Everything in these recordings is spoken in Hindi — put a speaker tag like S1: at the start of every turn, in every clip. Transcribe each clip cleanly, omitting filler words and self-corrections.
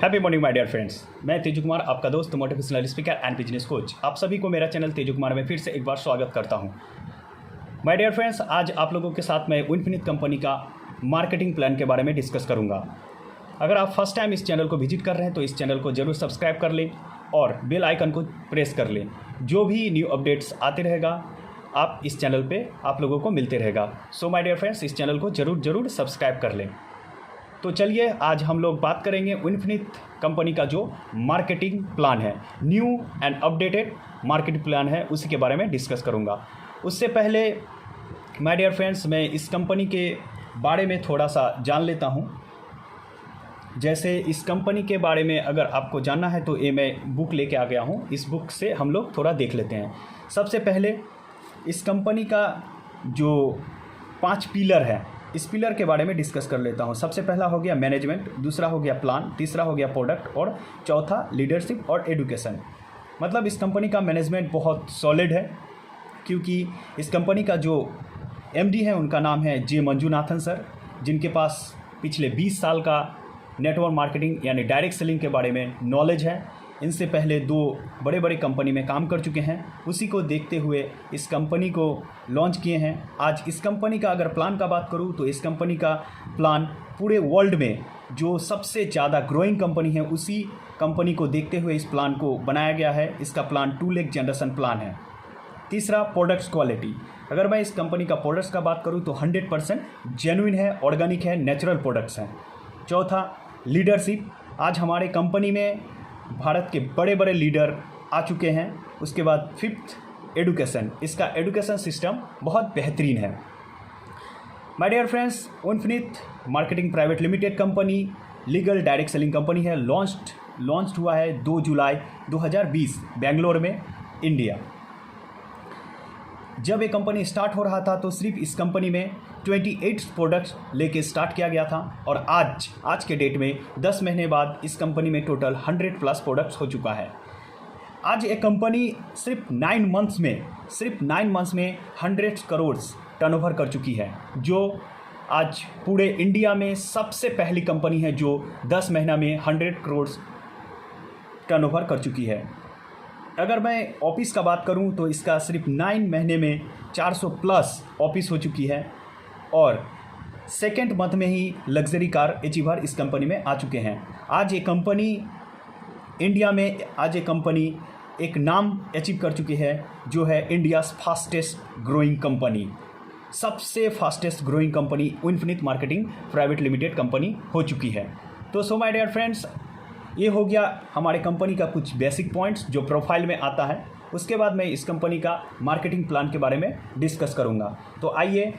S1: Happy morning my dear friends. मैं तेजू कुमार, आपका दोस्त, motivational speaker and business coach. आप सभी को मेरा चैनल तेजू कुमार में फिर से एक बार स्वागत करता हूं। माय डियर फ्रेंड्स, आज आप लोगों के साथ मैं इन्फिनिट कंपनी का मार्केटिंग प्लान के बारे में डिस्कस करूंगा। अगर आप फर्स्ट टाइम इस चैनल को विजिट कर रहे हैं तो इस चैनल को जरूर सब्सक्राइब कर लें और बेल आइकन को प्रेस कर लें। जो भी न्यू अपडेट्स आते रहेगा आप इस चैनल पे आप लोगों को मिलते रहेगा। सो माय डियर फ्रेंड्स, इस चैनल को जरूर सब्सक्राइब कर लें। तो चलिए आज हम लोग बात करेंगे इन्फिनिट कंपनी का जो मार्केटिंग प्लान है, new and updated marketing plan है, उसी के बारे में डिस्कस करूंगा। उससे पहले माय डियर फ्रेंड्स, मैं इस कंपनी के बारे में थोड़ा सा जान लेता हूं। जैसे इस कंपनी के बारे में अगर आपको जानना है तो ये मैं बुक लेके आ गया हूं। इस बुक से हम लोग थोड़ा देख लेते हैं। सबसे पहले इस कंपनी का जो 5 पिलर है, इस पिलर के बारे में डिस्कस कर लेता हूं। सबसे पहला हो गया मैनेजमेंट, दूसरा हो गया प्लान, तीसरा हो गया प्रोडक्ट और चौथा लीडरशिप और एडुकेशन। मतलब इस कंपनी का मैनेजमेंट बहुत सॉलिड है, क्योंकि इस कंपनी का जो एमडी है उनका नाम है जे मंजुनाथन सर, जिनके पास पिछले 20 साल का नेटवर्क मार्केटिंग यानी डायरेक्ट सेलिंग के बारे में नॉलेज है। इनसे पहले 2 बड़े बड़े कंपनी में काम कर चुके हैं। उसी को देखते हुए इस कंपनी को लॉन्च किए हैं। आज इस कंपनी का अगर प्लान का बात करूं तो इस कंपनी का प्लान पूरे वर्ल्ड में जो सबसे ज़्यादा ग्रोइंग कंपनी है उसी कंपनी को देखते हुए इस प्लान को बनाया गया है। इसका प्लान 2 लाख जनरेशन प्लान है। तीसरा, प्रोडक्ट्स क्वालिटी। अगर मैं इस कंपनी का प्रोडक्ट्स का बात करूं तो 100% जेन्युइन है, ऑर्गेनिक है, नेचुरल प्रोडक्ट्स हैं। चौथा, लीडरशिप। आज हमारे कंपनी में भारत के बड़े बड़े लीडर आ चुके हैं। उसके बाद 5th, एडुकेशन। इसका एडुकेशन सिस्टम बहुत बेहतरीन है। My dear friends, infinite marketing private limited company legal direct selling company है। लॉन्च हुआ है 2 जुलाई 2020 बेंगलोर में, इंडिया। जब ये कंपनी स्टार्ट हो रहा था तो सिर्फ इस कंपनी में 28 प्रोडक्ट्स लेके स्टार्ट किया गया था और आज के डेट में 10 महीने बाद इस कंपनी में टोटल 100+ प्रोडक्ट्स हो चुका है। आज ये कंपनी सिर्फ 9 मंथ्स में 100 करोड़ टर्नओवर कर चुकी है, जो आज पूरे इंडिया में सबसे पहली कंपनी है जो 10 महीना में 100 करोड़ टर्नओवर कर चुकी है। अगर मैं ऑफिस का बात करूं तो इसका सिर्फ 9 महीने में 400+ ऑफिस हो चुकी है और सेकेंड मंथ में ही लग्जरी कार अचीवर इस कंपनी में आ चुके हैं। आज ये कंपनी इंडिया में एक नाम अचीव कर चुकी है, जो है इंडियाज़ फास्टेस्ट ग्रोइंग कंपनी। सबसे fastest growing company infinite marketing private limited company हो चुकी है। तो सो माय डियर फ्रेंड्स, ये हो गया हमारे कंपनी का कुछ बेसिक पॉइंट्स जो प्रोफाइल में आता है। उसके बाद मैं इस कंपनी का मार्केटिंग प्लान के बारे में डिस्कस करूंगा। तो आइए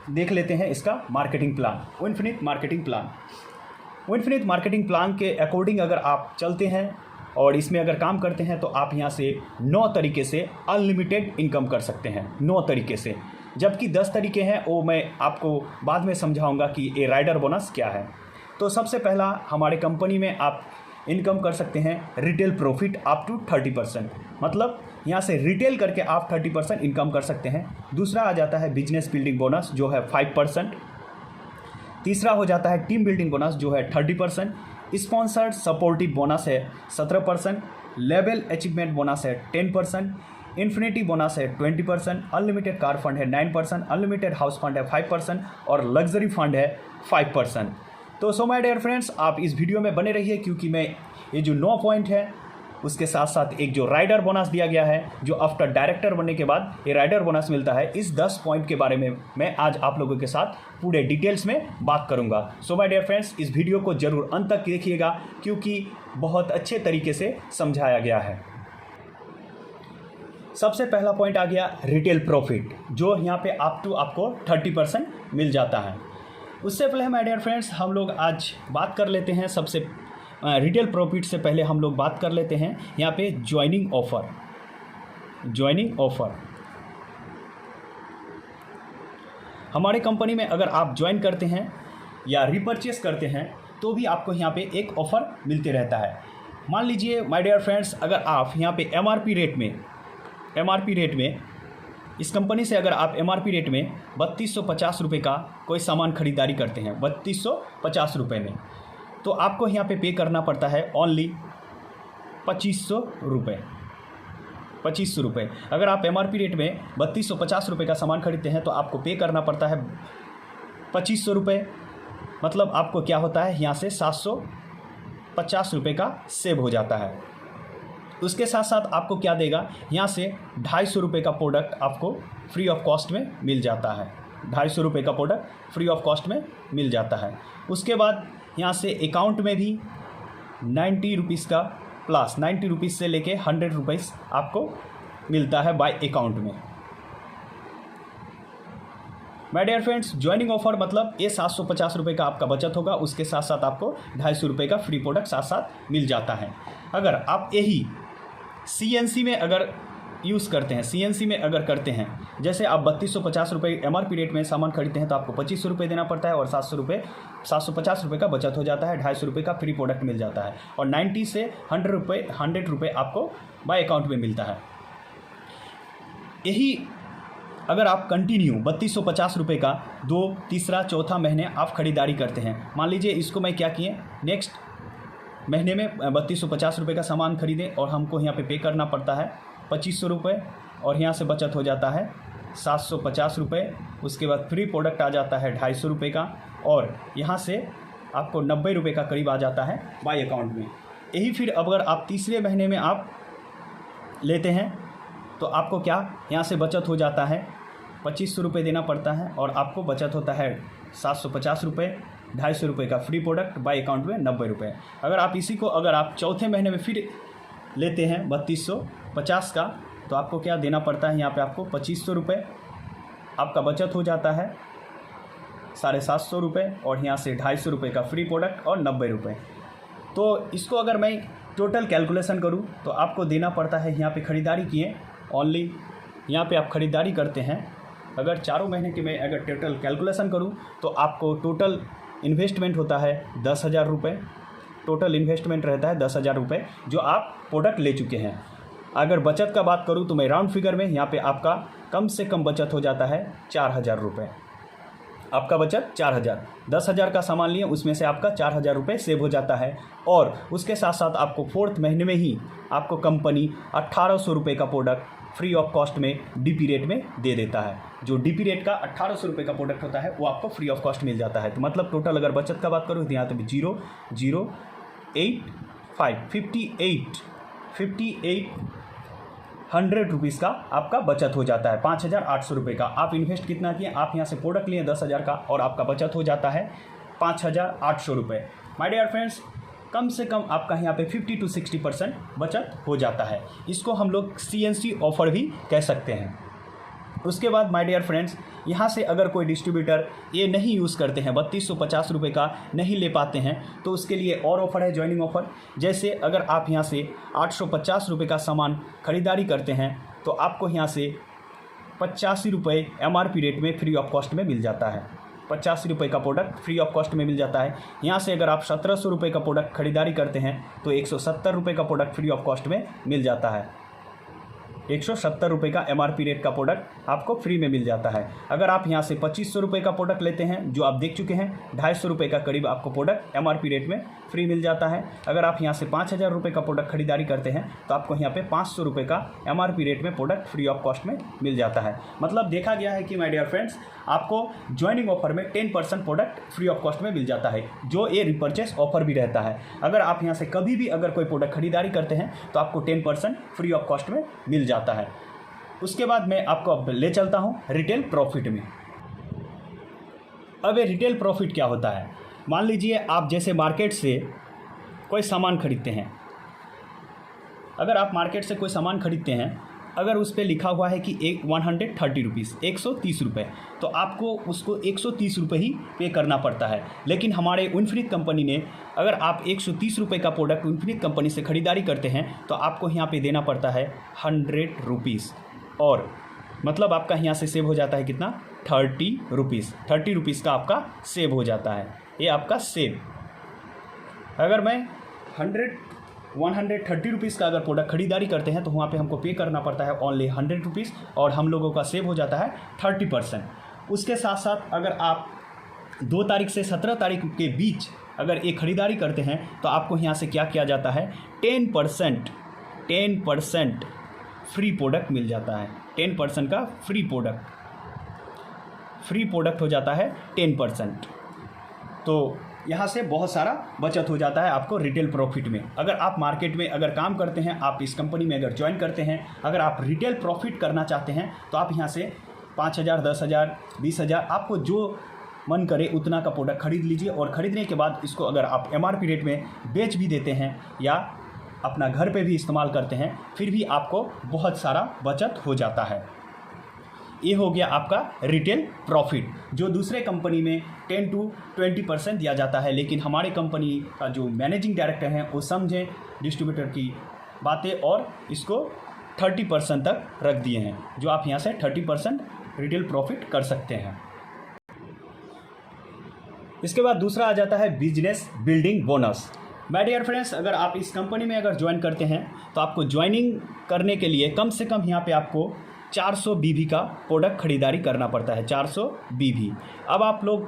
S1: देख लेते हैं इसका marketing plan, infinite marketing plan. Infinite marketing plan के अकॉर्डिंग अगर आप चलते हैं और इसमें अगर काम करते हैं तो आप यहाँ से 9 तरीके से अनलिमिटेड इनकम कर सकते हैं, 9 तरीके से। जबकि 10 तरीके हैं वो मैं आपको बाद में समझाऊंगा कि ये राइडर बोनस क्या है। तो सबसे पहला, हमारे कंपनी में आप इनकम कर सकते हैं रिटेल प्रॉफिट अप टू 30%। मतलब यहाँ से रिटेल करके आप 30% इनकम कर सकते हैं। दूसरा आ जाता है बिजनेस बिल्डिंग बोनस, जो है 5%। तीसरा हो जाता है टीम बिल्डिंग बोनस, जो है 30%। स्पॉन्सर्ड सपोर्टिव बोनस है 17%। लेवल अचीवमेंट बोनस है 10%। इन्फिनिटी बोनस है 20%। अनलिमिटेड कार फंड है 9%। अनलिमिटेड हाउस फंड है 5% और लग्जरी फंड है 5%। तो सो माय डियर फ्रेंड्स, आप इस वीडियो में बने रहिए, क्योंकि मैं ये जो 9 पॉइंट है उसके साथ साथ एक जो राइडर बोनस दिया गया है, जो आफ्टर डायरेक्टर बनने के बाद ये राइडर बोनस मिलता है, इस 10 पॉइंट के बारे में मैं आज आप लोगों के साथ पूरे डिटेल्स में बात करूंगा। सो माय डियर फ्रेंड्स, इस वीडियो को जरूर अंत तक देखिएगा, क्योंकि बहुत अच्छे तरीके से समझाया गया है। सबसे पहला पॉइंट आ गया रिटेल प्रॉफिट, जो यहाँ पे आपको 30% मिल जाता है। उससे पहले माय डियर फ्रेंड्स, हम लोग आज बात कर लेते हैं सबसे रिटेल प्रॉफिट से पहले हम लोग बात कर लेते हैं यहाँ पे ज्वाइनिंग ऑफ़र। हमारे कंपनी में अगर आप ज्वाइन करते हैं या रिपर्चेस करते हैं तो भी आपको यहाँ पे एक ऑफ़र मिलते रहता है। मान लीजिए माय डियर फ्रेंड्स, अगर आप यहाँ पे एमआरपी रेट में इस कंपनी से अगर आप एमआरपी रेट में 3250 रुपये का कोई सामान खरीदारी करते हैं, 3250 रुपये में, तो आपको यहाँ पे करना पड़ता है ओनली 2500 रुपये। 2500 रुपये। अगर आप MRP रेट में 3250 रुपये का सामान खरीदते हैं तो आपको पे करना पड़ता है 2500 रुपये। मतलब आपको क्या होता है, यहाँ से 750 रुपये का सेव हो जाता है। उसके साथ साथ आपको क्या देगा, यहाँ से 250 रुपये का प्रोडक्ट आपको फ्री ऑफ कॉस्ट में मिल जाता है। 250 रुपये का प्रोडक्ट फ्री ऑफ कॉस्ट में मिल जाता है। उसके बाद यहाँ से अकाउंट में भी 90 रुपीज़ का प्लस 90 रुपीज़ से लेके 100 रुपीज़ आपको मिलता है बाय अकाउंट में। My dear friends, joining offer मतलब ये 750 रुपये का आपका बचत होगा, उसके साथ साथ आपको 250 रुपये का फ्री प्रोडक्ट साथ साथ मिल जाता है। अगर आप यही CNC में अगर यूज़ करते हैं, CNC में अगर करते हैं, जैसे आप 3250 रुपये MRP रेट में सामान खरीदते हैं तो आपको 2500 रुपये देना पड़ता है और 750 रुपये का बचत हो जाता है, 250 रुपये का फ्री प्रोडक्ट मिल जाता है और 90 से 100 रुपये आपको बाय अकाउंट में मिलता है। यही अगर आप कंटिन्यू 3250 रुपये का 2, 3, 4 महीने आप ख़रीदारी करते हैं, मान लीजिए इसको मैं क्या किए, नेक्स्ट महीने में 3250 रुपये का सामान खरीदें और हमको यहाँ पे करना पड़ता है 2500 रुपये और यहाँ से बचत हो जाता है 750 रुपये। उसके बाद फ्री प्रोडक्ट आ जाता है 250 रुपये का और यहाँ से आपको 90 रुपये का करीब आ जाता है बाय अकाउंट में। यही फिर अगर आप तीसरे महीने में आप लेते हैं तो आपको क्या यहाँ से बचत हो जाता है 2500 रुपये देना पड़ता है और आपको बचत होता है 750 रुपये, 250 रुपये का फ्री प्रोडक्ट बाय अकाउंट में 90 रुपये। अगर आप इसी को अगर आप चौथे महीने में फिर लेते हैं 3250 का तो आपको क्या देना पड़ता है, यहाँ पे आपको 2500 रुपये आपका बचत हो जाता है 750 रुपये और यहाँ से 250 रुपये का फ्री प्रोडक्ट और 90 रुपये। तो इसको अगर मैं टोटल कैलकुलेशन करूँ तो आपको देना पड़ता है, यहाँ पे ख़रीदारी किए ओनली, यहाँ पे आप ख़रीदारी करते हैं, अगर 4 महीने की मैं अगर टोटल कैलकुलेशन करूँ तो आपको टोटल इन्वेस्टमेंट होता है 10,000 रुपये। टोटल इन्वेस्टमेंट रहता है 10,000 रुपये जो आप प्रोडक्ट ले चुके हैं। अगर बचत का बात करूँ तो मैं राउंड फिगर में यहाँ पे आपका कम से कम बचत हो जाता है 4,000 रुपये। आपका बचत 4,000, 10,000 का सामान लिए उसमें से आपका 4,000 रुपये सेव हो जाता है और उसके साथ साथ आपको 4th महीने में ही आपको कंपनी 1,800 रुपये का प्रोडक्ट फ्री ऑफ कॉस्ट में DP रेट में दे देता है। जो DP रेट का 1,800 रुपये का प्रोडक्ट होता है वो आपको फ्री ऑफ कॉस्ट मिल जाता है। तो मतलब टोटल अगर बचत का बात करूँ तो यहाँ तक 0, 0, 8, 5, 58 100 रुपीज़ का आपका बचत हो जाता है, 5,800 रुपये का। आप इन्वेस्ट कितना किए, आप यहाँ से प्रोडक्ट लिए 10,000 का और आपका बचत हो जाता है 5,800 रुपये। माय डियर फ्रेंड्स, कम से कम आपका यहाँ पे 50 to 60% बचत हो जाता है। इसको हम लोग CNC ऑफ़र भी कह सकते हैं। उसके बाद माय डियर फ्रेंड्स, यहाँ से अगर कोई डिस्ट्रीब्यूटर ये नहीं यूज़ करते हैं, 3250 रुपये का नहीं ले पाते हैं, तो उसके लिए और ऑफ़र है, ज्वाइनिंग ऑफ़र। जैसे अगर आप यहाँ से 850 रुपये का सामान ख़रीदारी करते हैं तो आपको यहाँ से 85 रुपये MRP रेट में फ्री ऑफ कॉस्ट में मिल जाता है। 85 रुपये का प्रोडक्ट फ्री ऑफ कॉस्ट में मिल जाता है। यहाँ से अगर आप 1700 रुपये का प्रोडक्ट खरीदारी करते हैं तो 170 रुपये का प्रोडक्ट फ्री ऑफ कॉस्ट में मिल जाता है। 170 रुपये का MRP रेट का प्रोडक्ट आपको फ्री में मिल जाता है। अगर आप यहाँ से 2500 रुपये का प्रोडक्ट लेते हैं जो आप देख चुके हैं, 250 रुपये का करीब आपको प्रोडक्ट MRP रेट में फ्री मिल जाता है। अगर आप यहाँ से 5,000 रुपये का प्रोडक्ट खरीदारी करते हैं तो आपको यहाँ पे 500 रुपये का MRP रेट में प्रोडक्ट फ्री ऑफ कॉस्ट में मिल जाता है। मतलब देखा गया है कि माय डियर फ्रेंड्स, आपको ज्वाइनिंग ऑफर में 10% प्रोडक्ट फ्री ऑफ कॉस्ट में मिल जाता है, जो ये रिपर्चेस ऑफर भी रहता है। अगर आप यहाँ से कभी भी अगर कोई प्रोडक्ट खरीदारी करते हैं तो आपको 10% फ्री ऑफ कॉस्ट में मिल जाता है। उसके बाद मैं आपको अब ले चलता हूँ रिटेल प्रॉफिट में। अब ये रिटेल प्रॉफिट क्या होता है, मान लीजिए आप जैसे मार्केट से कोई सामान खरीदते हैं। अगर आप मार्केट से कोई सामान खरीदते हैं, अगर उस पर लिखा हुआ है कि 130 रुपीज़, 130 रुपये, तो आपको उसको 130 रुपये ही पे करना पड़ता है। लेकिन हमारे विनफ्रीत कंपनी ने, अगर आप 130 रुपये का प्रोडक्ट विनफ्रीत कंपनी से ख़रीदारी करते हैं तो आपको यहाँ पे देना पड़ता है 100 रुपीज़ और मतलब आपका यहाँ से सेव हो जाता है कितना, 30 रुपीज़। 30 रुपीज़ का आपका सेव हो जाता है, ये आपका सेव। अगर मैं 130 रुपीज़ का अगर प्रोडक्ट खरीदारी करते हैं तो वहाँ पे हमको पे करना पड़ता है ओनली 100 रुपीज़ और हम लोगों का सेव हो जाता है 30%। उसके साथ साथ अगर आप 2 तारीख से 17 तारीख के बीच अगर ये खरीदारी करते हैं तो आपको यहाँ से क्या किया जाता है, 10% फ्री प्रोडक्ट मिल जाता है। 10% का फ्री प्रोडक्ट हो जाता है 10%। तो यहाँ से बहुत सारा बचत हो जाता है आपको रिटेल प्रॉफिट में। अगर आप मार्केट में अगर काम करते हैं, आप इस कंपनी में अगर ज्वाइन करते हैं, अगर आप रिटेल प्रॉफिट करना चाहते हैं तो आप यहाँ से 5,000, 10,000, 20,000 आपको जो मन करे उतना का प्रोडक्ट खरीद लीजिए और ख़रीदने के बाद इसको अगर आप MRP रेट में बेच भी देते हैं या अपना घर पे भी इस्तेमाल करते हैं, फिर भी आपको बहुत सारा बचत हो जाता है। ये हो गया आपका रिटेल प्रॉफिट, जो दूसरे कंपनी में 10 to 20% दिया जाता है, लेकिन हमारे कंपनी का जो मैनेजिंग डायरेक्टर हैं वो समझें डिस्ट्रीब्यूटर की बातें और इसको 30% तक रख दिए हैं, जो आप यहाँ से 30% रिटेल प्रॉफिट कर सकते हैं। इसके बाद दूसरा आ जाता है business building bonus. My dear friends, अगर आप इस कंपनी में अगर ज्वाइन करते हैं तो आपको ज्वाइनिंग करने के लिए कम से कम यहाँ पे आपको 400 BV का प्रोडक्ट खरीदारी करना पड़ता है। 400 BV। अब आप लोग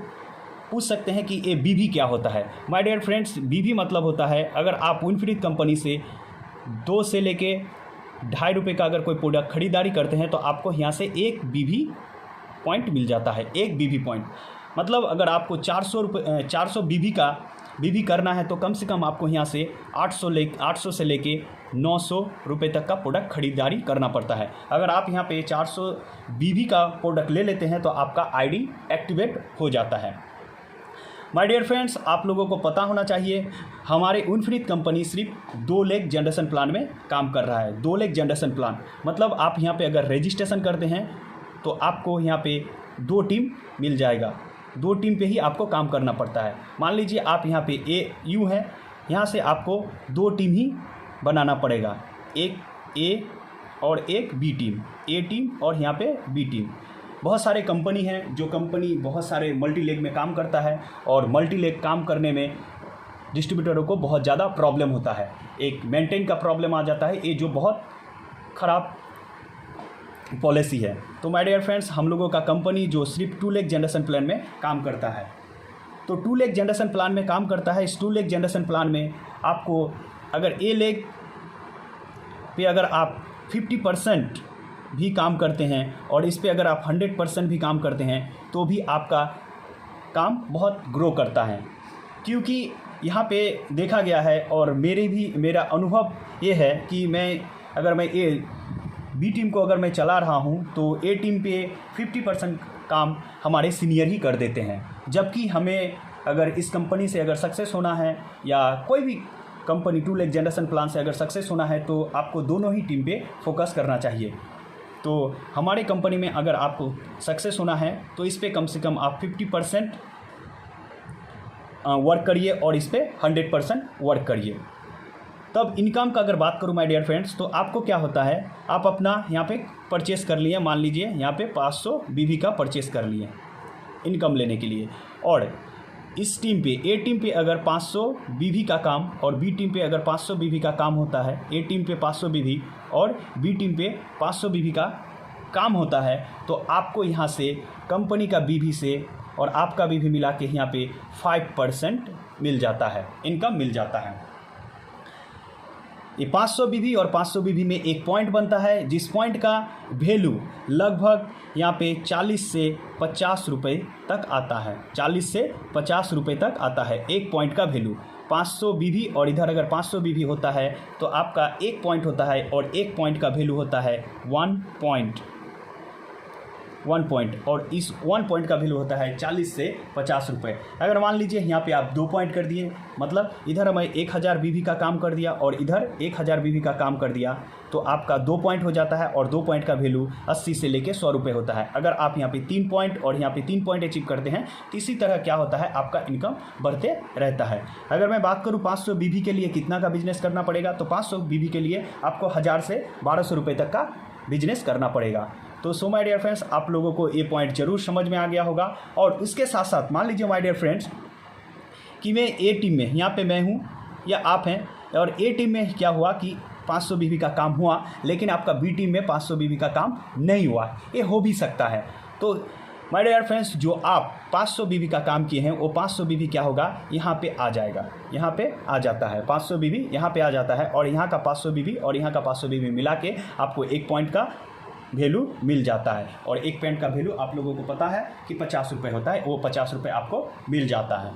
S1: पूछ सकते हैं कि ये BV क्या होता है। माय डियर फ्रेंड्स, BV मतलब होता है, अगर आप विनफ्रीड कंपनी से 2 से लेके ₹2.5 का अगर कोई प्रोडक्ट खरीदारी करते हैं तो आपको यहाँ से 1 BV पॉइंट मिल जाता है। 1 BV पॉइंट मतलब अगर आपको 400 BV करना है तो कम से कम आपको यहाँ से 800 से लेके 900 रुपये तक का प्रोडक्ट खरीदारी करना पड़ता है। अगर आप यहाँ पे 400 BV का प्रोडक्ट ले लेते हैं तो आपका ID एक्टिवेट हो जाता है। माय डियर फ्रेंड्स, आप लोगों को पता होना चाहिए हमारे विनफ्रीड कंपनी सिर्फ 2 लेग जनरेशन प्लान में काम कर रहा है। 2 लेग जनरेशन प्लान मतलब आप यहाँ पे अगर रजिस्ट्रेशन करते हैं तो आपको यहाँ पे 2 टीम मिल जाएगा। 2 टीम पे ही आपको काम करना पड़ता है। मान लीजिए आप यहाँ पे AU है, यहाँ से आपको 2 टीम ही बनाना पड़ेगा, एक A और एक B टीम, A टीम और यहाँ पे B टीम। बहुत सारे कंपनी हैं जो कंपनी बहुत सारे मल्टी लेग में काम करता है और मल्टी लेग काम करने में डिस्ट्रीब्यूटरों को बहुत ज़्यादा प्रॉब्लम होता है। एक मेंटेन का प्रॉब्लम आ जाता है, ये जो बहुत ख़राब पॉलिसी है। तो माय डियर फ्रेंड्स, हम लोगों का कंपनी जो सिर्फ 2 लेग जनरेशन प्लान में काम करता है, तो 2 लेग जनरेशन प्लान में काम करता है। इस 2 लेग जनरेशन प्लान में आपको अगर A लेग पे अगर आप 50% भी काम करते हैं और इस पे अगर आप 100% भी काम करते हैं तो भी आपका काम बहुत ग्रो करता है, क्योंकि यहाँ पे देखा गया है और मेरा अनुभव ये है कि अगर मैं B टीम को अगर मैं चला रहा हूँ तो A टीम पे 50% काम हमारे सीनियर ही कर देते हैं। जबकि हमें अगर इस कंपनी से अगर सक्सेस होना है या कोई भी कंपनी 2 लेग जनरेशन प्लान से अगर सक्सेस होना है तो आपको दोनों ही टीम पे फोकस करना चाहिए। तो हमारे कंपनी में अगर आपको सक्सेस होना है तो इस पे कम से कम आप 50% वर्क करिए और इस पे 100% वर्क करिए। तब इनकम का अगर बात करूं माय डियर फ्रेंड्स, तो आपको क्या होता है, आप अपना यहाँ पे परचेस कर लिए, मान लीजिए यहाँ पे 500 BV का परचेस कर लिए इनकम लेने के लिए, और इस टीम पे A टीम पे अगर 500 BV का काम और B टीम पे अगर 500 BV का काम होता है, A टीम पे 500 BV और B टीम पे 500 BV का काम होता है, तो आपको यहाँ से कंपनी का BV से और आपका BV मिला के यहाँ पे 5% मिल जाता है, इनकम मिल जाता है। ये 500 BV और 500 BV में एक पॉइंट बनता है, जिस पॉइंट का वैल्यू लगभग यहाँ पे 40 से 50 रुपये तक आता है। 40 से 50 रुपये तक आता है एक पॉइंट का वैल्यू। 500 BV और इधर अगर 500 BV होता है तो आपका एक पॉइंट होता है और एक पॉइंट का वैल्यू होता है 1 पॉइंट और इस 1 पॉइंट का वैल्यू होता है 40 से 50 रुपये। अगर मान लीजिए यहाँ पे आप 2 पॉइंट कर दिए, मतलब इधर मैं 1000 BV का काम कर दिया और इधर 1000 BV का काम कर दिया, तो आपका 2 पॉइंट हो जाता है और 2 पॉइंट का वैल्यू 80 से लेके 100 रुपये होता है। अगर आप यहाँ पे 3 पॉइंट और यहाँ पे 3 पॉइंट अचीव करते हैं तो इसी तरह क्या होता है, आपका इनकम बढ़ते रहता है। अगर मैं बात करूँ 500 BV के लिए कितना का बिजनेस करना पड़ेगा, तो 500 BV के लिए आपको 1000 से 1200 रुपये तक का बिजनेस करना पड़ेगा। तो सो माय डियर फ्रेंड्स, आप लोगों को ये पॉइंट जरूर समझ में आ गया होगा। और उसके साथ साथ मान लीजिए माय डियर फ्रेंड्स कि मैं A टीम में, यहाँ पे मैं हूँ या आप हैं, और A टीम में क्या हुआ कि 500 BV का काम हुआ, लेकिन आपका B टीम में 500 BV का काम नहीं हुआ, ये हो भी सकता है। तो माय डियर फ्रेंड्स, जो आप 500 बीबी का काम किए हैं वो 500 बीबी क्या होगा, यहाँ पे आ जाएगा, यहाँ पे आ जाता है 500 बीबी, यहाँ पे आ जाता है और यहाँ का 500 बीबी और यहाँ का 500 बीबी मिला के आपको एक पॉइंट का वैल्यू मिल जाता है। और एक पॉइंट का वैल्यू आप लोगों को पता है कि 50 रुपये होता है, वो 50 रुपये आपको मिल जाता है।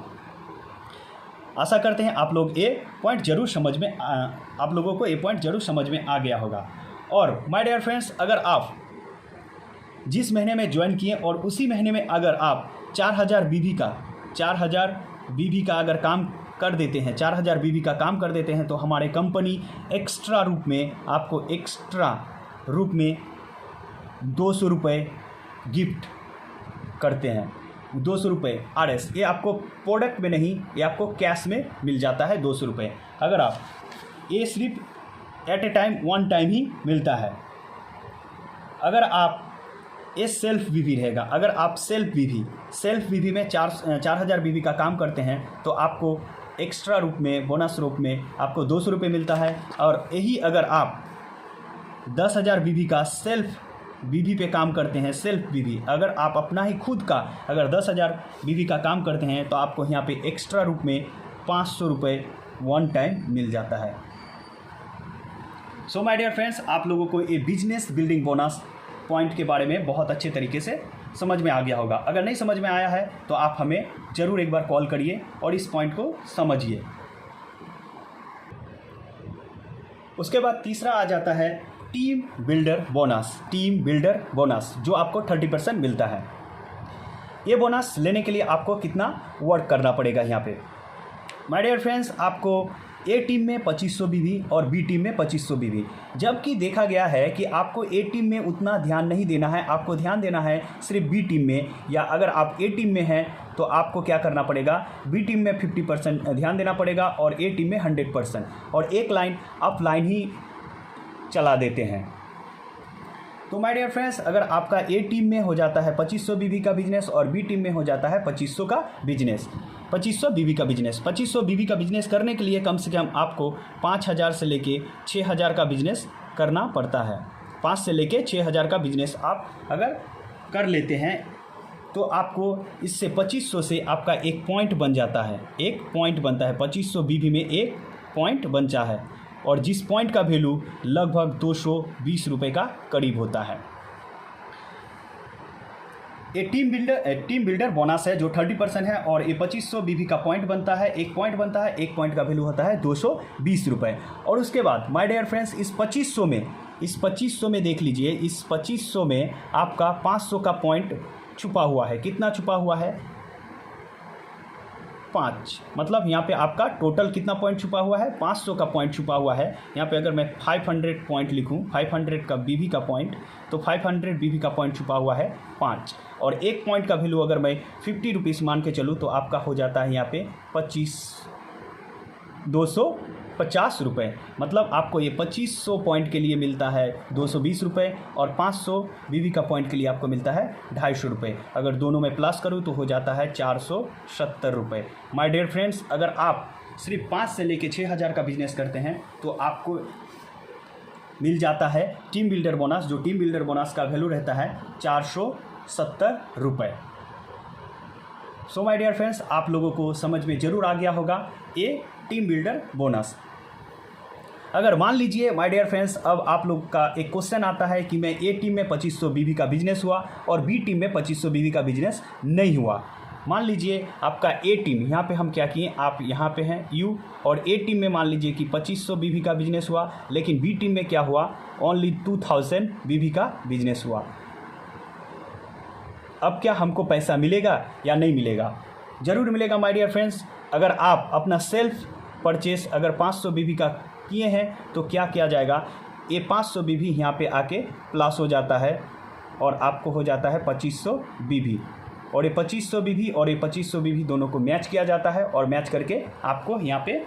S1: आशा करते हैं आप लोग ये पॉइंट जरूर समझ में आप लोगों को ये पॉइंट जरूर समझ में आ गया होगा। और माय डियर फ्रेंड्स, अगर आप जिस महीने में ज्वाइन किए और उसी महीने में अगर आप 4000 बीबी का अगर काम कर देते हैं, 4000 बीबी का काम कर देते हैं, तो हमारे कंपनी एक्स्ट्रा रूप में आपको एक्स्ट्रा रूप में 200 रुपये गिफ्ट करते हैं। 200 रुपये RS, ये आपको प्रोडक्ट में नहीं, ये आपको कैश में मिल जाता है 200 रुपये। अगर आप ये सिर्फ at a time one time ही मिलता है। अगर आप ये सेल्फ बीबी रहेगा, अगर आप सेल्फ बीबी में 4000 बीबी का काम करते हैं तो आपको एक्स्ट्रा रूप में, बोनस रूप में आपको 200 रुपये मिलता है। और यही अगर आप 10,000 बीबी का सेल्फ बीबी पे काम करते हैं, सेल्फ बीबी, अगर आप अपना ही खुद का अगर 10,000 बीबी का काम करते हैं तो आपको यहाँ पे एक्स्ट्रा रूप में 500 रुपये वन टाइम मिल जाता है। सो माय डियर फ्रेंड्स, आप लोगों को ये बिजनेस बिल्डिंग बोनस पॉइंट के बारे में बहुत अच्छे तरीके से समझ में आ गया होगा। अगर नहीं समझ में आया है तो आप हमें ज़रूर एक बार कॉल करिए और इस पॉइंट को समझिए। उसके बाद तीसरा आ जाता है टीम बिल्डर बोनस, जो आपको 30% मिलता है। ये बोनस लेने के लिए आपको कितना वर्क करना पड़ेगा यहाँ पे। माय डियर फ्रेंड्स, आपको ए टीम में 2500 बीबी और बी टीम में 2500 बीबी, जबकि देखा गया है कि आपको ए टीम में उतना ध्यान नहीं देना है, आपको ध्यान देना है सिर्फ बी टीम में। या अगर आप ए टीम में हैं तो आपको क्या करना पड़ेगा, बी टीम में 50% ध्यान देना पड़ेगा और ए टीम में 100%, और एक लाइन अप लाइन ही चला देते हैं। तो माय डियर फ्रेंड्स, अगर आपका ए टीम में हो जाता है 2500 बीबी का बिजनेस और बी टीम में हो जाता है 2500 का बिजनेस, 2500 बीबी का बिजनेस, 2500 बीबी का बिजनेस करने के लिए कम से कम आपको 5000 से लेके 6000 का बिजनेस करना पड़ता है। 5 से लेके 6000 का बिजनेस आप अगर कर लेते हैं तो आपको इससे 2500 से आपका एक पॉइंट बन जाता है, एक पॉइंट बनता है। 2500 बीबी में एक पॉइंट बनता है और जिस पॉइंट का वैल्यू लगभग 220 रुपये का करीब होता है। ये टीम बिल्डर बोनस है जो 30% है और ये 2500 बीबी का पॉइंट बनता है, एक पॉइंट बनता है, एक पॉइंट का वैल्यू होता है 220 रुपये। और उसके बाद माय डियर फ्रेंड्स, इस 2500 में देख लीजिए, इस 2500 में आपका 500 का पॉइंट छुपा हुआ है। कितना छुपा हुआ है? 5, मतलब यहाँ पे आपका टोटल कितना पॉइंट छुपा हुआ है? 500 का पॉइंट छुपा हुआ है। यहाँ पे अगर मैं 500 पॉइंट लिखूँ, 500 का बीबी का पॉइंट, तो 500 बीबी का पॉइंट छुपा हुआ है 5, और एक पॉइंट का वैल्यू अगर मैं 50 रुपीज़ मान के चलूँ तो आपका हो जाता है यहाँ पे 250 रुपये। मतलब आपको ये 2500 पॉइंट के लिए मिलता है 220 रुपये और 500 बीबी का पॉइंट के लिए आपको मिलता है 250 रुपये। अगर दोनों में प्लस करूँ तो हो जाता है 470 रुपये। माय डियर फ्रेंड्स, अगर आप सिर्फ 5 से लेके 6000 का बिजनेस करते हैं तो आपको मिल जाता है टीम बिल्डर बोनस, जो टीम बिल्डर बोनस का वैल्यू रहता है 470 रुपये। सो माय डियर फ्रेंड्स, आप लोगों को समझ में ज़रूर आ गया होगा ये टीम बिल्डर बोनस। अगर मान लीजिए माय डियर फ्रेंड्स, अब आप लोग का एक क्वेश्चन आता है कि मैं ए टीम में 2500 बीबी का बिजनेस हुआ और बी टीम में 2500 बीबी का बिजनेस नहीं हुआ। मान लीजिए आपका ए टीम, यहाँ पे हम क्या किए, आप यहाँ पे हैं यू, और ए टीम में मान लीजिए कि 2500 बीबी का बिजनेस हुआ, लेकिन बी टीम में क्या हुआ, ओनली 2000 बीबी का बिजनेस हुआ। अब क्या हमको पैसा मिलेगा या नहीं मिलेगा? ज़रूर मिलेगा माय डियर फ्रेंड्स। अगर आप अपना सेल्फ परचेस अगर 500 बीबी का किए हैं तो क्या किया जाएगा, ये 500 बीबी यहाँ पे आके प्लस हो जाता है और आपको हो जाता है 2500 बीबी, और ये 2500 बीबी और ये 2500 बीबी दोनों को मैच किया जाता है और मैच करके आपको यहाँ पे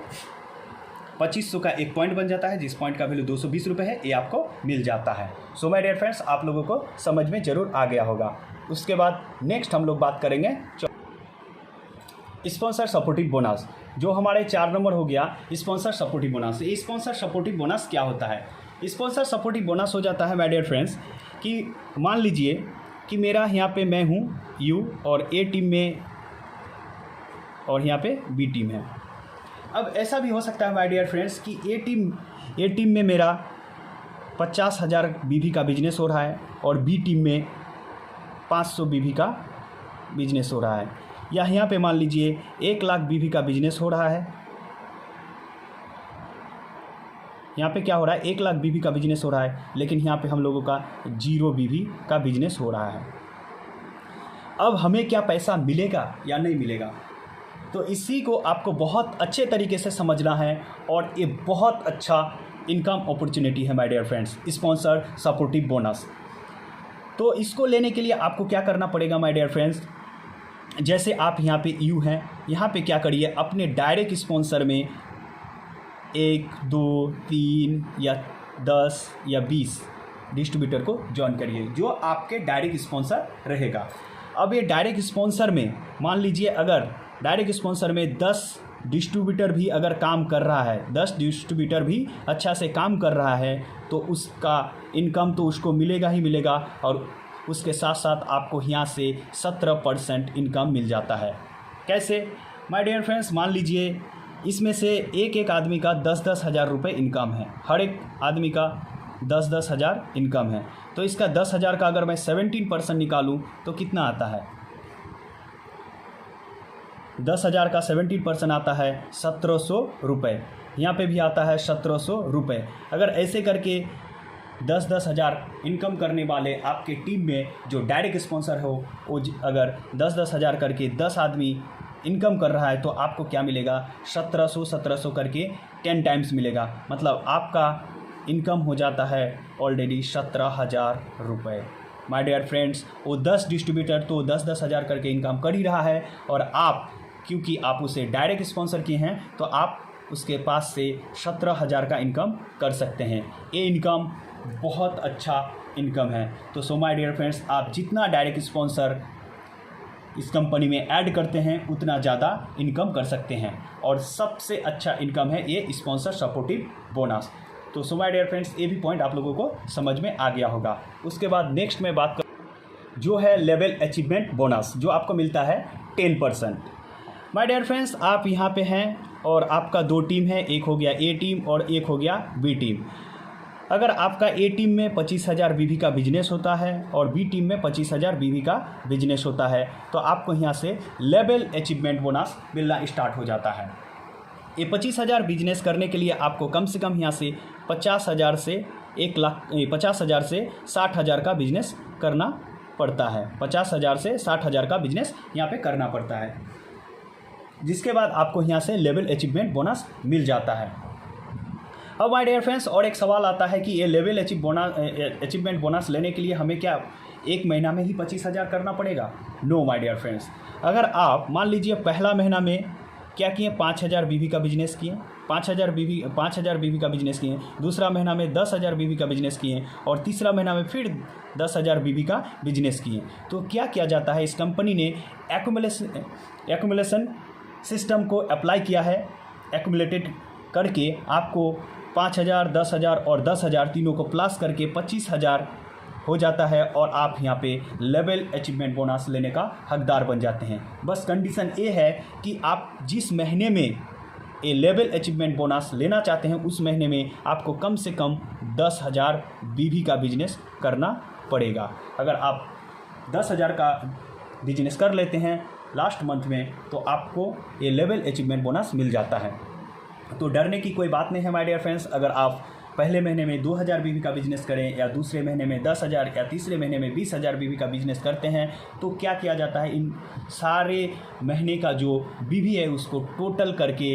S1: 2500 का एक पॉइंट बन जाता है, जिस पॉइंट का वैल्यू 220 रुपये है, ये आपको मिल जाता है। सो माय डियर फ्रेंड्स, आप लोगों को समझ में ज़रूर आ गया होगा। उसके बाद नेक्स्ट हम लोग बात करेंगे स्पॉन्सर सपोर्टिव बोनस, जो हमारे 4 नंबर हो गया स्पॉन्सर सपोर्टिव बोनस। ये स्पॉन्सर सपोर्टिव बोनस क्या होता है? स्पॉन्सर सपोर्टिव बोनस हो जाता है माय डियर फ्रेंड्स कि मान लीजिए कि मेरा यहाँ पे मैं हूँ यू और ए टीम में और यहाँ पे बी टीम है। अब ऐसा भी हो सकता है माय डियर फ्रेंड्स कि ए टीम में मेरा 50,000 बीवी का बिजनेस हो रहा है और बी टीम में 500 बीवी का बिजनेस हो रहा है, या यहाँ पे मान लीजिए 1 लाख बीवी का बिजनेस हो रहा है। यहाँ पे क्या हो रहा है, 1 लाख बीवी का बिजनेस हो रहा है, लेकिन यहाँ पे हम लोगों का 0 बीवी का बिजनेस हो रहा है। अब हमें क्या पैसा मिलेगा या नहीं मिलेगा, तो इसी को आपको बहुत अच्छे तरीके से समझना है और ये बहुत अच्छा इनकम अपॉर्चुनिटी है my dear friends, sponsor supportive bonus. तो इसको लेने के लिए आपको क्या करना पड़ेगा माय डियर फ्रेंड्स, जैसे आप यहाँ पे यू हैं, यहाँ पे क्या करिए, अपने डायरेक्ट स्पॉन्सर में 1, 2, 3 या 10 या 20 डिस्ट्रीब्यूटर को ज्वाइन करिए जो आपके डायरेक्ट स्पॉन्सर रहेगा। अब ये डायरेक्ट स्पॉन्सर में मान लीजिए अगर डायरेक्ट स्पॉन्सर में 10 डिस्ट्रीब्यूटर भी अगर काम कर रहा है, 10 डिस्ट्रीब्यूटर भी अच्छा से काम कर रहा है, तो उसका इनकम तो उसको मिलेगा ही मिलेगा, और उसके साथ साथ आपको यहाँ से 17% इनकम मिल जाता है। कैसे माय डियर फ्रेंड्स, मान लीजिए इसमें से एक आदमी का 10-10 हज़ार रुपये इनकम है, हर एक आदमी का 10-10 हज़ार इनकम है, तो इसका 10,000 का अगर मैं 17% निकालूं तो कितना आता है, 10,000 का 17% आता है 1700 रुपये, यहाँ पे भी आता है 1700 रुपये। अगर ऐसे करके 10-10 हज़ार इनकम करने वाले आपके टीम में जो डायरेक्ट स्पॉन्सर हो, वो अगर 10-10 हज़ार करके 10 आदमी इनकम कर रहा है तो आपको क्या मिलेगा, 1700 करके 10 टाइम्स मिलेगा, मतलब आपका इनकम हो जाता है ऑलरेडी 17,000 रुपये। माय डियर फ्रेंड्स, वो 10 डिस्ट्रीब्यूटर तो 10-10 हज़ार करके इनकम कर ही रहा है, और आप क्योंकि आप उसे डायरेक्ट स्पॉन्सर किए हैं तो आप उसके पास से 17,000 का इनकम कर सकते हैं। ये इनकम बहुत अच्छा इनकम है। तो सो माय डियर फ्रेंड्स, आप जितना डायरेक्ट स्पॉन्सर इस कंपनी में ऐड करते हैं उतना ज़्यादा इनकम कर सकते हैं, और सबसे अच्छा इनकम है ये स्पॉन्सर सपोर्टिव बोनस। तो सो माय डियर फ्रेंड्स, ये भी पॉइंट आप लोगों को समझ में आ गया होगा। उसके बाद नेक्स्ट में बात कर जो है लेवल अचीवमेंट बोनस, जो आपको मिलता है 10%। माय डियर फ्रेंड्स, आप यहाँ पे हैं और आपका 2 टीम है, एक हो गया ए टीम और एक हो गया बी टीम। अगर आपका ए टीम में 25,000 बीवी का बिजनेस होता है और बी टीम में 25,000 बीवी का बिजनेस होता है, तो आपको यहाँ से लेवल अचीवमेंट बोनस मिलना स्टार्ट हो जाता है। ये 25,000 बिजनेस करने के लिए आपको कम से कम यहाँ से 50,000 से 50,000 से 60,000 का बिजनेस करना पड़ता है। 50,000 से 60,000 का बिजनेस यहाँ पे करना पड़ता है, जिसके बाद आपको यहाँ से लेवल अचीवमेंट बोनस मिल जाता है। अब माय डियर फ्रेंड्स, और एक सवाल आता है कि ये लेवल अचीवमेंट बोनस लेने के लिए हमें क्या 1 महीना में ही 25,000 करना पड़ेगा? नो माय डियर फ्रेंड्स, अगर आप मान लीजिए पहला महीना में क्या किए, 5,000 बीवी का बिजनेस किए, 5,000 बीवी का बिजनेस किए, दूसरा महीना में 10,000 बीवी का बिजनेस किए, और तीसरा महीना में फिर 10,000 बीवी का बिजनेस किए, तो क्या किया जाता है, इस कंपनी ने एक्यूमुलेशन सिस्टम को अप्लाई किया है। एक्यूमुलेटेड करके आपको 5,000, 10,000 और 10,000 तीनों को प्लस करके 25,000 हो जाता है, और आप यहाँ पे लेवल अचीवमेंट बोनस लेने का हकदार बन जाते हैं। बस कंडीशन ये है कि आप जिस महीने में ये लेवल अचीवमेंट बोनस लेना चाहते हैं उस महीने में आपको कम से कम 10,000 बीवी का बिजनेस करना पड़ेगा। अगर आप 10,000 का बिजनेस कर लेते हैं लास्ट मंथ में, तो आपको ये लेवल अचीवमेंट बोनस मिल जाता है। तो डरने की कोई बात नहीं है माय डियर फ्रेंड्स। अगर आप पहले महीने में 2,000 बीवी का बिजनेस करें, या दूसरे महीने में 10,000, या तीसरे महीने में 20,000 बीवी का बिजनेस करते हैं, तो क्या किया जाता है, इन सारे महीने का जो बीवी है उसको टोटल करके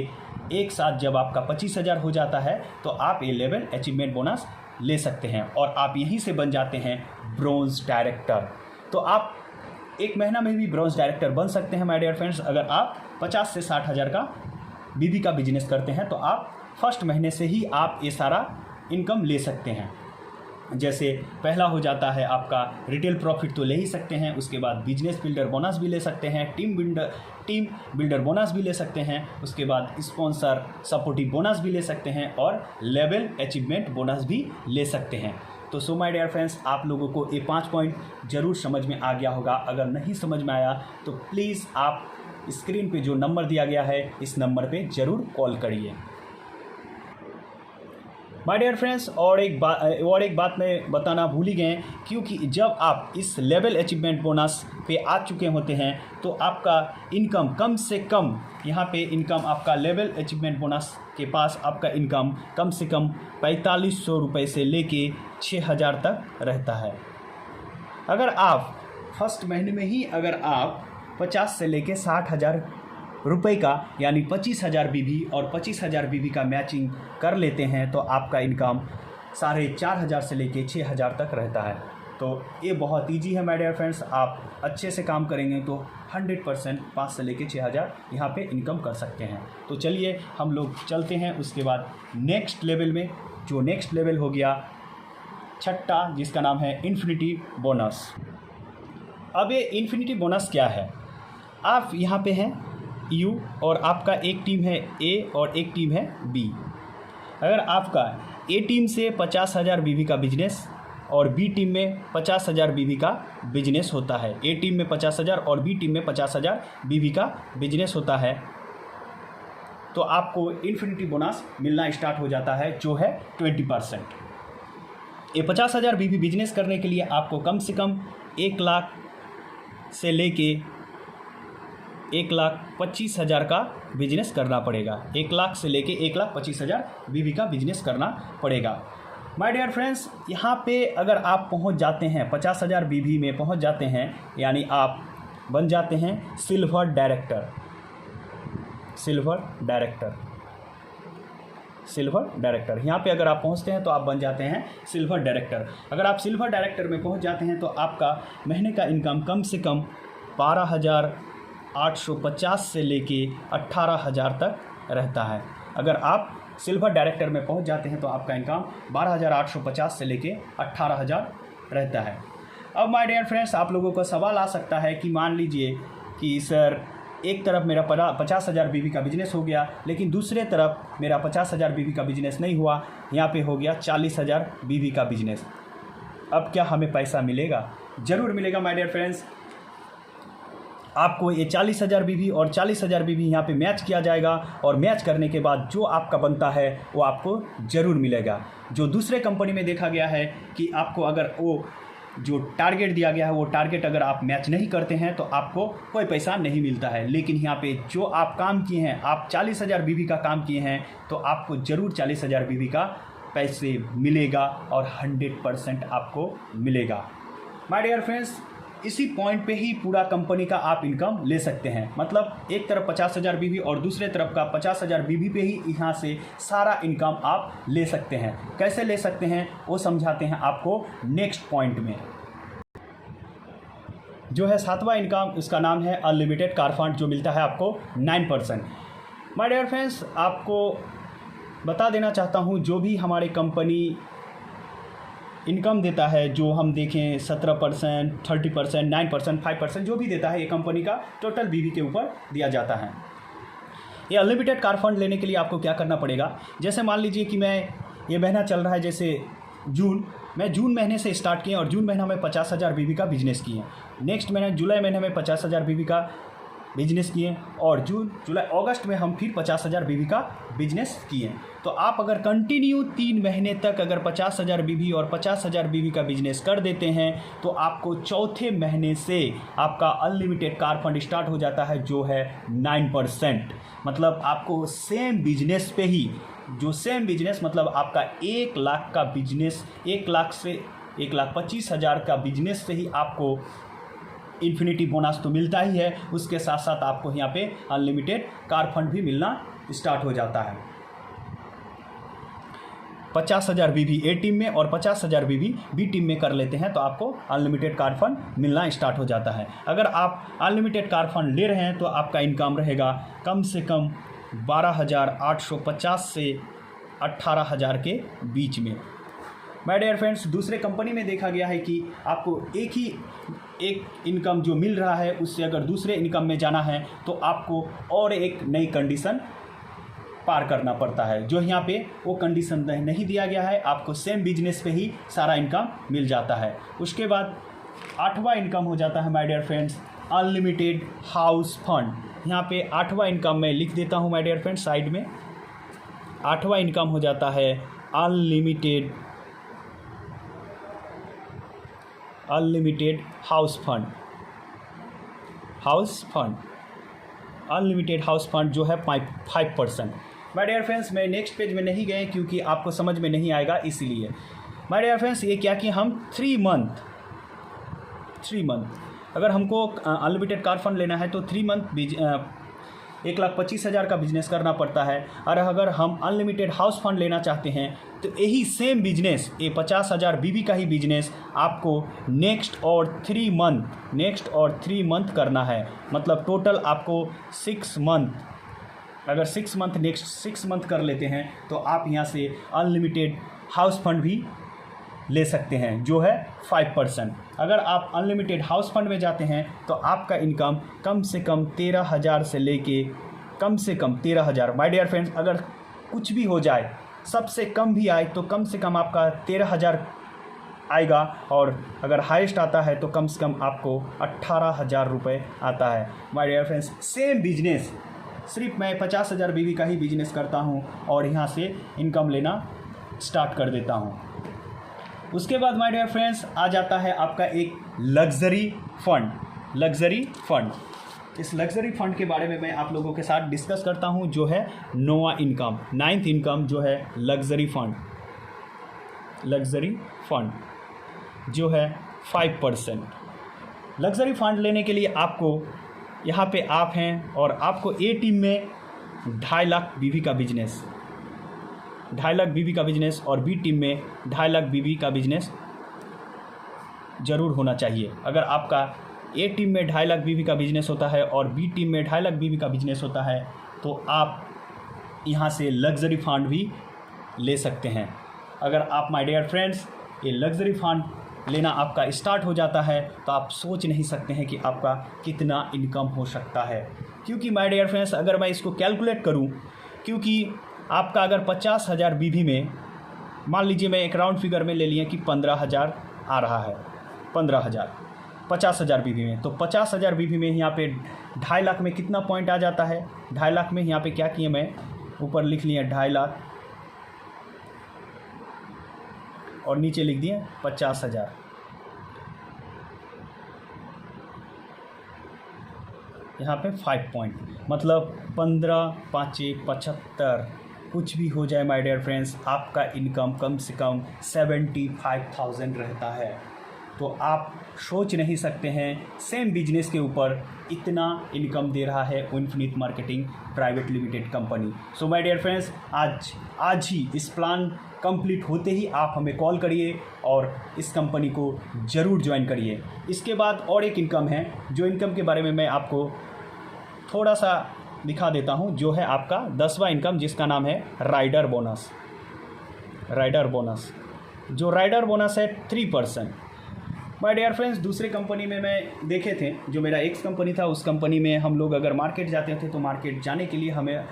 S1: एक साथ जब आपका 25,000 हो जाता है, तो आप ये लेवल अचीवमेंट बोनस ले सकते हैं, और आप यहीं से बन जाते हैं ब्रॉन्ज डायरेक्टर। तो आप एक महीना में भी ब्रॉन्ज डायरेक्टर बन सकते हैं माय डियर फ्रेंड्स। अगर आप 50 से 60,000 का बीवी का बिजनेस करते हैं, तो आप फर्स्ट महीने से ही आप ये सारा इनकम ले सकते हैं। जैसे पहला हो जाता है आपका रिटेल प्रॉफिट, तो ले ही सकते हैं, उसके बाद बिजनेस बिल्डर बोनस भी ले सकते हैं, टीम बिल्डर बोनस भी ले सकते हैं, उसके बाद स्पॉन्सर सपोर्टिव बोनस भी ले सकते हैं, और लेवल अचीवमेंट बोनस भी ले सकते हैं। तो सो माय डियर फ्रेंड्स, आप लोगों को ये 5 पॉइंट ज़रूर समझ में आ गया होगा। अगर नहीं समझ में आया तो प्लीज़ आप स्क्रीन पे जो नंबर दिया गया है इस नंबर पे ज़रूर कॉल करिए। माय डियर फ्रेंड्स, और एक बात मैं बताना भूल ही गए, क्योंकि जब आप इस लेवल अचीवमेंट बोनस पे आ चुके होते हैं तो आपका इनकम कम से कम, यहाँ पे इनकम आपका लेवल अचीवमेंट बोनस के पास आपका इनकम कम से कम 4500 रुपये से लेके 6000 तक रहता है। अगर आप फर्स्ट महीने में ही अगर आप 50 से लेके 60,000 रुपये का यानी 25,000 बीबी और 25,000 बीबी का मैचिंग कर लेते हैं तो आपका इनकम 4,500 से लेके 6,000 तक रहता है। तो ये बहुत इजी है माय डियर फ्रेंड्स, आप अच्छे से काम करेंगे तो 100% 5 से लेके 6,000 यहाँ पे इनकम कर सकते हैं। तो चलिए हम लोग चलते हैं उसके बाद नेक्स्ट लेवल में, जो नेक्स्ट लेवल हो गया छठा, जिसका नाम है इन्फिनिटी बोनस। अब ये इन्फिनिटी बोनस क्या है? आप यहाँ पे हैं यू और आपका एक टीम है ए और एक टीम है बी। अगर आपका ए टीम से 50,000 बीबी का बिजनेस और बी टीम में 50,000 बीबी का बिजनेस होता है, ए टीम में 50,000 और बी टीम में 50,000 बीबी का बिजनेस होता है, तो आपको इन्फिनिटी बोनस मिलना स्टार्ट हो जाता है, जो है 20%। ये 50,000 बीबी बिजनेस करने के लिए आपको कम से कम 1 लाख से लेके 1,25,000 का बिजनेस करना पड़ेगा। 1 लाख से लेके 1,25,000 बीबी का बिजनेस करना पड़ेगा। माय डियर फ्रेंड्स, यहाँ पे अगर आप पहुँच जाते हैं 50,000 बीबी में पहुँच जाते हैं, यानी आप बन जाते हैं सिल्वर डायरेक्टर। यहाँ पे अगर आप पहुँचते हैं तो आप बन जाते हैं सिल्वर डायरेक्टर। अगर आप सिल्वर डायरेक्टर में पहुँच जाते हैं तो आपका महीने का इनकम कम से कम 12,850 से लेके 18,000 तक रहता है। अगर आप सिल्वर डायरेक्टर में पहुंच जाते हैं तो आपका इनकम 12,850 से लेके 18,000 रहता है। अब माय डियर फ्रेंड्स, आप लोगों को सवाल आ सकता है कि मान लीजिए कि सर एक तरफ मेरा 50,000 बीबी का बिजनेस हो गया, लेकिन दूसरे तरफ मेरा 50,000 बीबी का बिजनेस नहीं हुआ, यहाँ पे हो गया 40,000 बीबी का बिजनेस। अब क्या हमें पैसा मिलेगा? ज़रूर मिलेगा माय डियर फ्रेंड्स। आपको ये 40,000 बीबी और 40,000 बीबी यहाँ पे मैच किया जाएगा और मैच करने के बाद जो आपका बनता है वो आपको ज़रूर मिलेगा। जो दूसरे कंपनी में देखा गया है कि आपको अगर वो जो टारगेट दिया गया है वो टारगेट अगर आप मैच नहीं करते हैं तो आपको कोई पैसा नहीं मिलता है, लेकिन यहाँ पे जो आप काम किए हैं, आप 40,000 बीबी का काम किए हैं तो आपको ज़रूर 40,000 बीबी का पैसे मिलेगा और 100% आपको मिलेगा। माय डियर फ्रेंड्स, इसी पॉइंट पे ही पूरा कंपनी का आप इनकम ले सकते हैं। मतलब एक तरफ 50,000 बीबी और दूसरे तरफ का 50,000 बीबी पे ही यहाँ से सारा इनकम आप ले सकते हैं। कैसे ले सकते हैं वो समझाते हैं आपको नेक्स्ट पॉइंट में। जो है 7वां इनकम, उसका नाम है अनलिमिटेड कार फंड, जो मिलता है आपको 9%। माय डियर फ्रेंड्स, आपको बता देना चाहता हूँ, जो भी हमारे कंपनी इनकम देता है, जो हम देखें 17%, 30%, 9%, 5% जो भी देता है, ये कंपनी का टोटल बीबी के ऊपर दिया जाता है। ये अनलिमिटेड कार फंड लेने के लिए आपको क्या करना पड़ेगा? जैसे मान लीजिए कि ये महीना चल रहा है, जैसे मैं जून महीने से स्टार्ट किए और जून महीना में 50,000 बीबी का बिजनेस किए। नेक्स्ट महीना जुलाई महीने में 50,000 बीबी का बिजनेस किए और जून जुलाई अगस्त में हम फिर 50,000 बीबी का बिजनेस किए। तो आप अगर कंटिन्यू 3 महीने तक अगर 50,000 बीबी और 50,000 बीबी का बिजनेस कर देते हैं तो आपको चौथे महीने से आपका अनलिमिटेड कार फंड स्टार्ट हो जाता है, जो है 9%। मतलब आपको सेम बिजनेस पे ही, जो सेम बिजनेस मतलब आपका 1 लाख का बिजनेस, 1 लाख से 1,25,000 का बिजनेस से ही आपको इन्फिनिटी बोनस तो मिलता ही है, उसके साथ साथ आपको यहाँ पे अनलिमिटेड कार फंड भी मिलना स्टार्ट हो जाता है। 50,000 बीबी ए टीम में और 50,000 बीबी बी टीम में कर लेते हैं तो आपको अनलिमिटेड कार फंड मिलना स्टार्ट हो जाता है। अगर आप अनलिमिटेड कार फंड ले रहे हैं तो आपका इनकम रहेगा कम से कम 12,850 से 18,000 के बीच में। माय डियर फ्रेंड्स, दूसरे कंपनी में देखा गया है कि आपको एक इनकम जो मिल रहा है उससे अगर दूसरे इनकम में जाना है तो आपको और एक नई कंडीशन पार करना पड़ता है, जो यहाँ पे वो कंडीशन नहीं दिया गया है। आपको सेम बिजनेस पे ही सारा इनकम मिल जाता है। उसके बाद 8वां इनकम हो जाता है my dear friends unlimited house fund. यहाँ पे 8वां इनकम मैं लिख देता हूँ माय डियर फ्रेंड्स साइड में। 8वां इनकम हो जाता है unlimited house fund. Unlimited house fund जो है 5%। माय डियर फ्रेंड्स मैं नेक्स्ट पेज में नहीं गए क्योंकि आपको समझ में नहीं आएगा, इसीलिए माय डियर फ्रेंड्स ये क्या कि हम 3 मंथ अगर हमको अनलिमिटेड कार फंड लेना है तो 3 मंथ 1,25,000 का बिजनेस करना पड़ता है। और अगर हम अनलिमिटेड हाउस फंड लेना चाहते हैं तो यही सेम बिजनेस, ये 50,000 बीबी का ही बिजनेस आपको नेक्स्ट और 3 मंथ करना है। मतलब टोटल आपको 6 मंथ, अगर 6 मंथ नेक्स्ट 6 मंथ कर लेते हैं तो आप यहाँ से अनलिमिटेड हाउस फंड भी ले सकते हैं जो है 5%। अगर आप अनलिमिटेड हाउस फंड में जाते हैं तो आपका इनकम कम से कम 13,000 से लेके कम से कम 13,000। माय डियर फ्रेंड्स अगर कुछ भी हो जाए, सबसे कम भी आए तो कम से कम आपका 13,000 आएगा, और अगर हाईएस्ट आता है तो कम से कम आपको 18,000 रुपये आता है। My dear friends same business, सिर्फ मैं 50,000 बीवी का ही बिजनेस करता हूँ और यहाँ से इनकम लेना स्टार्ट कर देता हूँ। उसके बाद माय डियर फ्रेंड्स आ जाता है आपका एक लग्जरी फंड। इस लग्जरी फंड के बारे में मैं आप लोगों के साथ डिस्कस करता हूं, जो है 9th इनकम जो है लग्जरी फंड जो है 5%। लग्जरी फंड लेने के लिए आपको यहाँ पे आप हैं और आपको ए टीम में 2.5 लाख बीवी का बिजनेस, 2.5 लाख बीवी का बिजनेस और बी टीम में 2.5 लाख बीवी का बिजनेस ज़रूर होना चाहिए। अगर आपका ए टीम में 2.5 लाख बीवी का बिजनेस होता है और बी टीम में 2.5 लाख बीवी का बिजनेस होता है तो आप यहाँ से लग्जरी फंड भी ले सकते हैं। अगर आप माय डियर फ्रेंड्स ये लग्जरी फंड लेना आपका स्टार्ट हो जाता है तो आप सोच नहीं सकते हैं कि आपका कितना इनकम हो सकता है। क्योंकि माय डियर फ्रेंड्स अगर मैं इसको कैलकुलेट करूँ, क्योंकि आपका अगर 50,000 बीवी में, मान लीजिए मैं एक राउंड फिगर में ले लिए कि 15,000 आ रहा है, 15,000 50,000 बीवी में, तो 50,000 बीवी में यहाँ पे 2.5 लाख में कितना पॉइंट आ जाता है। 2.5 लाख में यहाँ पे क्या किए, मैं ऊपर लिख लिए 2.5 लाख और नीचे लिख दिए 50,000। यहाँ पे 5 पॉइंट, मतलब 15 5 75, कुछ भी हो जाए माय डियर फ्रेंड्स आपका इनकम कम से कम 75,000 रहता है। तो आप सोच नहीं सकते हैं सेम बिजनेस के ऊपर इतना इनकम दे रहा है infinite marketing private limited company. So my dear friends आज ही इस प्लान कंप्लीट होते ही आप हमें कॉल करिए और इस कंपनी को ज़रूर ज्वाइन करिए। इसके बाद और एक इनकम है, जो इनकम के बारे में मैं आपको थोड़ा सा दिखा देता हूं, जो है आपका 10वां इनकम, जिसका नाम है राइडर बोनस। जो राइडर बोनस है 3%। माय डियर फ्रेंड्स दूसरे कंपनी में मैं देखे थे, जो मेरा एक्स कंपनी था, उस कंपनी में हम लोग अगर मार्केट जाते थे तो मार्केट जाने के लिए हमें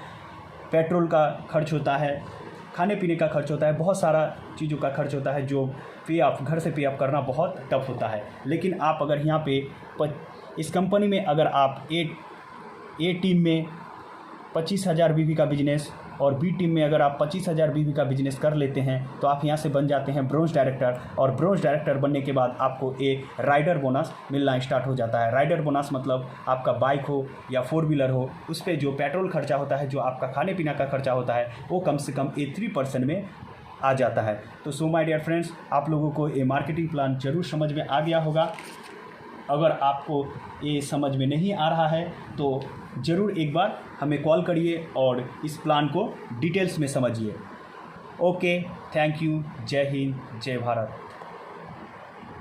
S1: पेट्रोल का खर्च होता है, खाने पीने का खर्च होता है, बहुत सारा चीज़ों का खर्च होता है, जो घर से पे अप करना बहुत टफ होता है। लेकिन आप अगर यहाँ पे इस कंपनी में अगर आप ए टीम में 25,000 बीवी का बिजनेस और बी टीम में अगर आप 25,000 बीवी का बिजनेस कर लेते हैं तो आप यहाँ से बन जाते हैं ब्रोंज डायरेक्टर। और ब्रोंज डायरेक्टर बनने के बाद आपको एक राइडर बोनस मिलना स्टार्ट हो जाता है। राइडर बोनस मतलब आपका बाइक हो या 4 व्हीलर हो, उस पर जो पेट्रोल खर्चा होता है, जो आपका खाने पीने का खर्चा होता है, वो कम से कम 3% में आ जाता है। तो सो माय डियर फ्रेंड्स आप लोगों को ये मार्केटिंग प्लान ज़रूर समझ में आ गया होगा। अगर आपको ये समझ में नहीं आ रहा है तो ज़रूर एक बार हमें कॉल करिए और इस प्लान को डिटेल्स में समझिए। ओके, थैंक यू, जय हिंद, जय भारत।